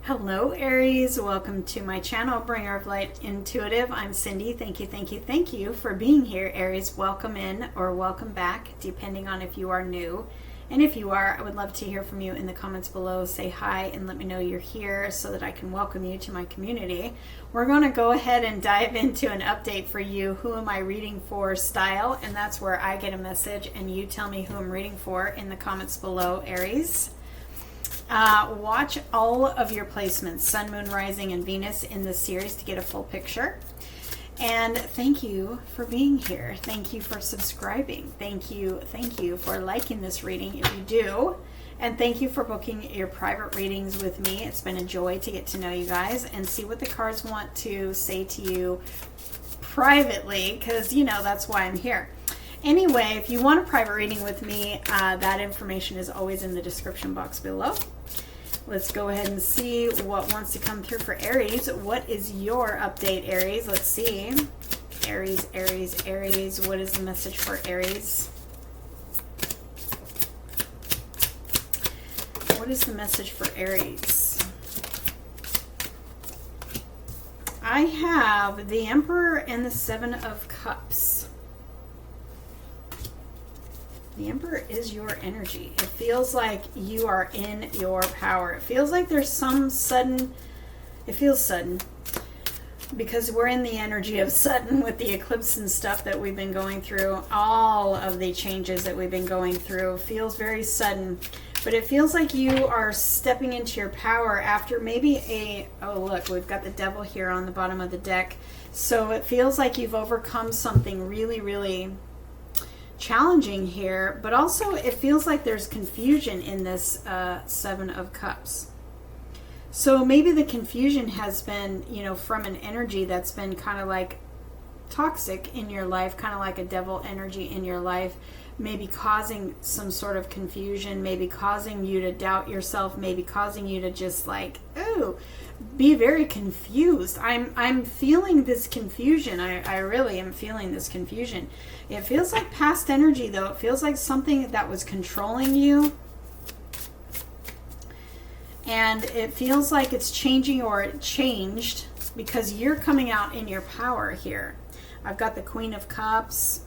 Hello Aries, welcome to my channel, Bringer of Light Intuitive. I'm Cindy. Thank you for being here, Aries. Welcome in or welcome back, depending on if you are new. And if you are, I would love to hear from you in the comments below. Say hi and let me know you're here so that I can welcome you to my community. We're going to go ahead and dive into an update for you. Who am I reading for style? And that's where I get a message and you tell me who I'm reading for in the comments below, Aries. Watch all of your placements, Sun, Moon, Rising, and Venus in this series to get a full picture. And thank you for being here. Thank you for subscribing. Thank you for liking this reading if you do. And thank you for booking your private readings with me. It's been a joy to get to know you guys and see what the cards want to say to you privately, because, you know, that's why I'm here. Anyway, if you want a private reading with me, that information is always in the description box below. Let's go ahead and see what wants to come through for Aries. What is your update, Aries? Let's see. Aries, what is the message for Aries? What is the message for Aries? I have the Emperor and the Seven of Cups. The Emperor is your energy. It feels like you are in your power. It feels like there's some sudden, it feels sudden, because we're in the energy of sudden with the eclipse and stuff that we've been going through. All of the changes that we've been going through feels very sudden, but it feels like you are stepping into your power after maybe oh look, we've got the Devil here on the bottom of the deck. So it feels like you've overcome something really, really challenging here, but also it feels like there's confusion in this Seven of Cups. So maybe the confusion has been, you know, from an energy that's been kind of like toxic in your life, kind of like a devil energy in your life, maybe causing some sort of confusion, maybe causing you to doubt yourself, maybe causing you to just like, oh, be very confused. I'm feeling this confusion. I really am feeling this confusion. It feels like past energy, though. It feels like something that was controlling you. And it feels like it's changing, or it changed, because you're coming out in your power here. I've got the Queen of Cups.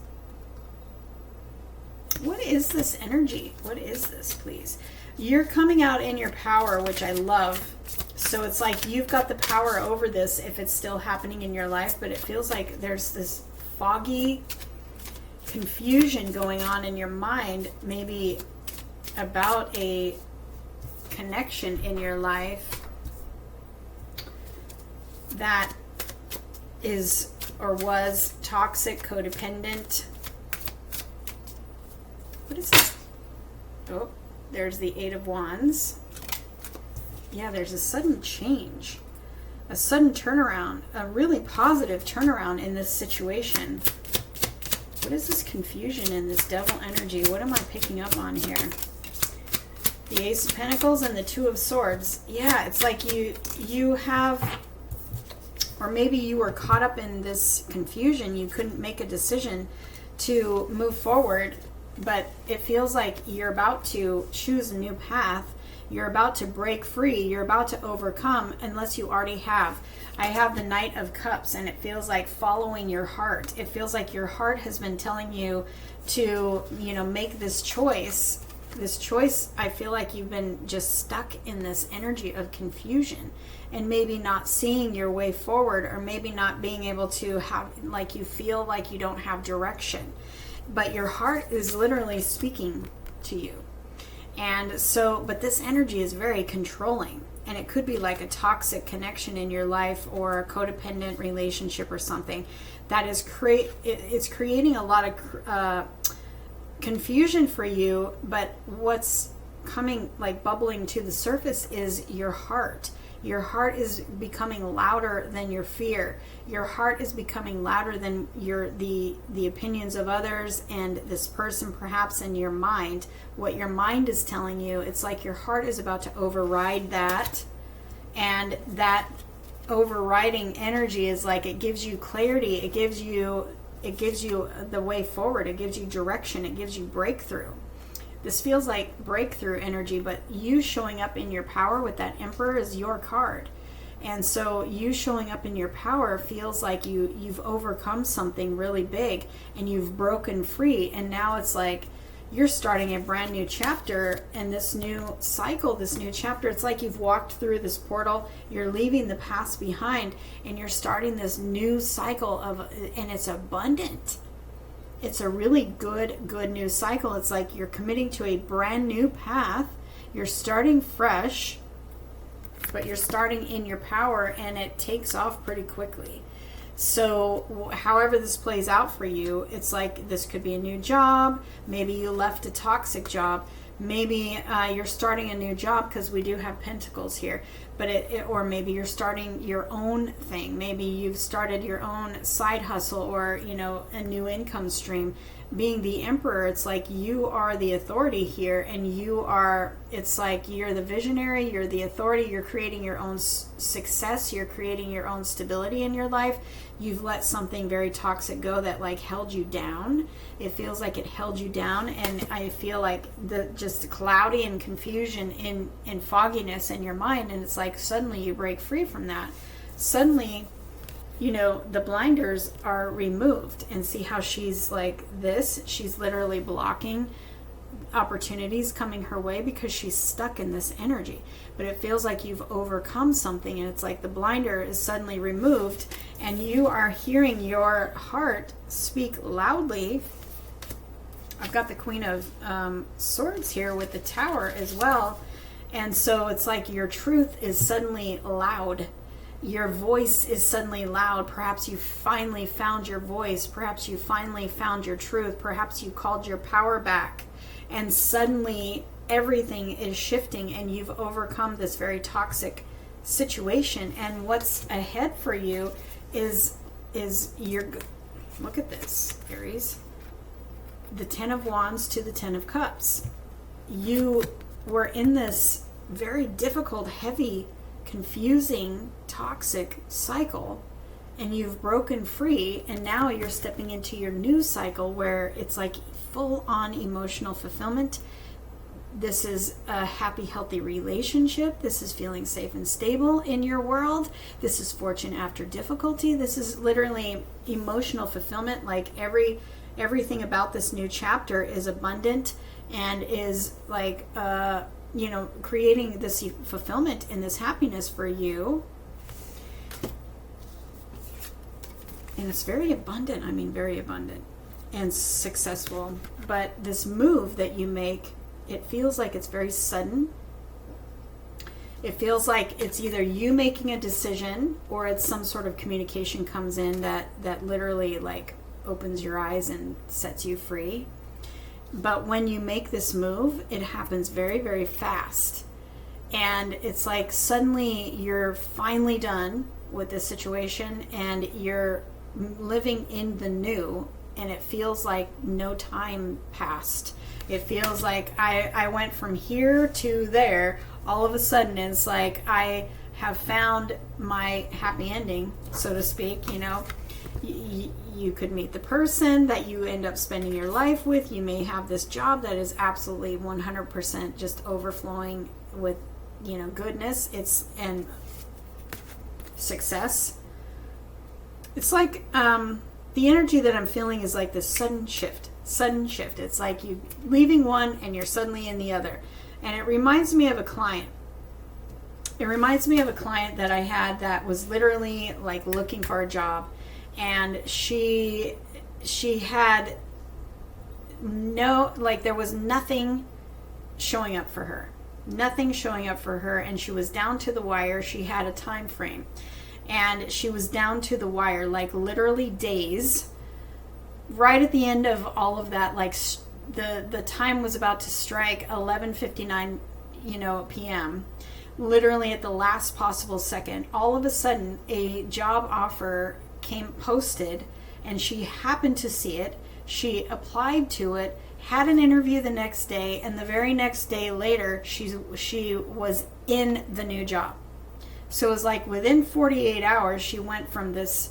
What is this energy? What is this, please? You're coming out in your power, which I love. So it's like you've got the power over this if it's still happening in your life, but it feels like there's this foggy confusion going on in your mind, maybe about a connection in your life that is or was toxic, codependent. What is this? Oh, there's the Eight of Wands. Yeah, there's a sudden change, a sudden turnaround, a really positive turnaround in this situation. What is this confusion in this devil energy? What am I picking up on here? The Ace of Pentacles and the Two of Swords. Yeah, it's like you have, or maybe you were caught up in this confusion. You couldn't make a decision to move forward, but it feels like you're about to choose a new path. You're about to break free. You're about to overcome, unless you already have. I have the Knight of Cups, and it feels like following your heart. It feels like your heart has been telling you to, you know, make this choice. This choice, I feel like you've been just stuck in this energy of confusion and maybe not seeing your way forward, or maybe not being able to have, like, you feel like you don't have direction. But your heart is literally speaking to you. And so, but this energy is very controlling, and it could be like a toxic connection in your life, or a codependent relationship or something that is it's creating a lot of confusion for you. But what's coming, like bubbling to the surface, is your heart. Your heart is becoming louder than your fear. Your heart is becoming louder than the opinions of others and this person perhaps in your mind. What your mind is telling you, it's like your heart is about to override that. And that overriding energy is like, it gives you clarity. It gives you the way forward. It gives you direction. It gives you breakthrough. This feels like breakthrough energy, but you showing up in your power with that Emperor is your card. And so you showing up in your power feels like you've overcome something really big and you've broken free. And now it's like you're starting a brand new chapter, and this new cycle, this new chapter, it's like you've walked through this portal, you're leaving the past behind, and you're starting this new cycle and it's abundant. It's a really good new cycle. It's like you're committing to a brand new path. You're starting fresh, but you're starting in your power, and it takes off pretty quickly. So however this plays out for you, it's like this could be a new job. Maybe you left a toxic job. Maybe you're starting a new job, because we do have pentacles here. But or maybe you're starting your own thing. Maybe you've started your own side hustle, or a new income stream. Being the Emperor, it's like you are the authority here, and it's like you're the visionary, you're the authority, you're creating your own success, you're creating your own stability in your life. You've let something very toxic go that like held you down. It feels like it held you down, and I feel like just cloudy and confusion in fogginess in your mind, and it's like suddenly you break free from that. Suddenly, the blinders are removed, and see how she's like this. She's literally blocking opportunities coming her way because she's stuck in this energy. But it feels like you've overcome something, and it's like the blinder is suddenly removed, and you are hearing your heart speak loudly. I've got the Queen of Swords here with the Tower as well. And so it's like your truth is suddenly loud. Your voice is suddenly loud. Perhaps you finally found your voice. Perhaps you finally found your truth. Perhaps you called your power back. And suddenly everything is shifting, and you've overcome this very toxic situation. And what's ahead for you is look at this, Aries. The 10 of Wands to the 10 of Cups. You were in this very difficult, heavy, confusing, toxic cycle, and you've broken free, and now you're stepping into your new cycle where it's like full-on emotional fulfillment. This is a happy, healthy relationship. This is feeling safe and stable in your world. This is fortune after difficulty. This is literally emotional fulfillment. Like everything about this new chapter is abundant and is like creating this fulfillment and this happiness for you. And it's very abundant. I mean, very abundant and successful. But this move that you make, it feels like it's very sudden. It feels like it's either you making a decision, or it's some sort of communication comes in that literally like opens your eyes and sets you free. But when you make this move, it happens very, very fast. And it's like suddenly you're finally done with this situation, and you're living in the new, and it feels like no time passed. It feels like I went from here to there all of a sudden. It's like I have found my happy ending, so to speak. You could meet the person that you end up spending your life with. You may have this job that is absolutely 100% just overflowing with goodness, and success. It's like the energy that I'm feeling is like this sudden shift. It's like you leaving one and you're suddenly in the other. And it reminds me of a client. It reminds me of a client that I had that was literally like looking for a job, and she had there was nothing showing up for her. Nothing showing up for her, and she was down to the wire. She had a time frame, and she was down to the wire, like literally days. Right at the end of all of that, like the time was about to strike 11:59, p.m. Literally at the last possible second, all of a sudden a job offer came posted, and she happened to see it. She applied to it, had an interview the next day, and the very next day later she was in the new job. So it was like within 48 hours she went from this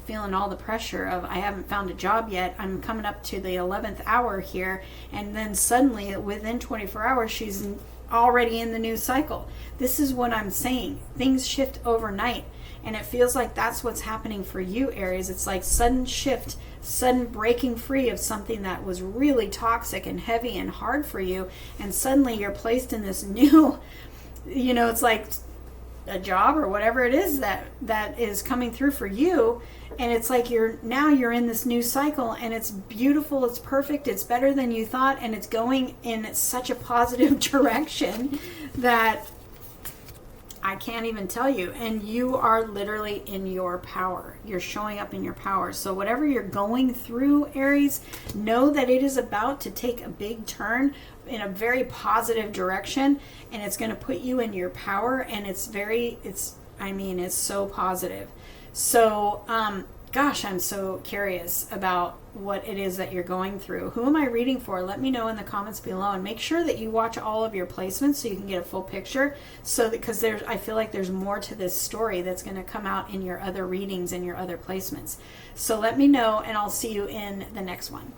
feeling all the pressure of, I haven't found a job yet. I'm coming up to the 11th hour here. And then suddenly within 24 hours, she's already in the new cycle. This is what I'm saying. Things shift overnight. And it feels like that's what's happening for you, Aries. It's like sudden shift, sudden breaking free of something that was really toxic and heavy and hard for you. And suddenly you're placed in this new, it's like a job or whatever it is that is coming through for you. And it's like you're in this new cycle, and it's beautiful, it's perfect, it's better than you thought, and it's going in such a positive direction that I can't even tell you. And you are literally in your power. You're showing up in your power. So whatever you're going through, Aries, know that it is about to take a big turn in a very positive direction, and it's going to put you in your power. And it's so positive. So, gosh, I'm so curious about what it is that you're going through. Who am I reading for? Let me know in the comments below, and make sure that you watch all of your placements so you can get a full picture. So because I feel like there's more to this story that's going to come out in your other readings and your other placements. So let me know, and I'll see you in the next one.